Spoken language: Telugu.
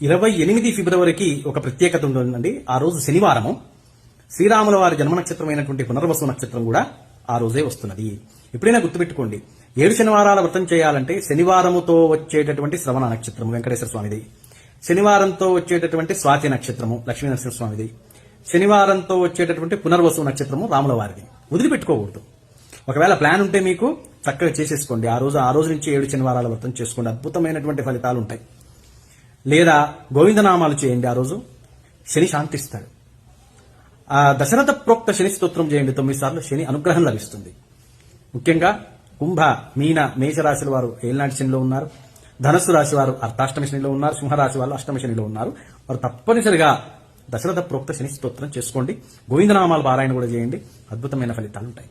28 ఫిబ్రవరికి ఒక ప్రత్యేకత ఉంటుందండి. ఆ రోజు శనివారము. శ్రీరాముల వారి జన్మ నక్షత్రమైనటువంటి పునర్వసు నక్షత్రం కూడా ఆ రోజే వస్తున్నది. ఎప్పుడైనా గుర్తుపెట్టుకోండి, 7 శనివారాల వ్రతం చేయాలంటే శనివారముతో వచ్చేటటువంటి శ్రవణ నక్షత్రము వెంకటేశ్వర స్వామిది, శనివారంతో వచ్చేటటువంటి స్వాతి నక్షత్రము లక్ష్మీనరసింహ స్వామిది, శనివారంతో వచ్చేటటువంటి పునర్వసు నక్షత్రము రాముల వారిది. వదిలిపెట్టుకోకూడదు. ఒకవేళ ప్లాన్ ఉంటే మీకు చక్కగా చేసేసుకోండి. ఆ రోజు నుంచి 7 శనివారాల వ్రతం చేసుకోండి, అద్భుతమైనటువంటి ఫలితాలు ఉంటాయి. లేదా గోవిందనామాలు చేయండి. ఆ రోజు శని శాంతిస్తాడు. ఆ దశరథ ప్రోక్త శని స్తోత్రం చేయండి 9 సార్లు, శని అనుగ్రహం లభిస్తుంది. ముఖ్యంగా కుంభ, మీన, మేషరాశుల వారు ఏలినాటి శనిలో ఉన్నారు, ధనస్సు రాశి వారు అర్ధాష్టమి శనిలో ఉన్నారు, సింహరాశి వారు అష్టమి శనిలో ఉన్నారు. వారు తప్పనిసరిగా దశరథ ప్రోక్త శని స్తోత్రం చేసుకోండి. గోవిందనామాలు పారాయణ కూడా చేయండి, అద్భుతమైన ఫలితాలు ఉంటాయి.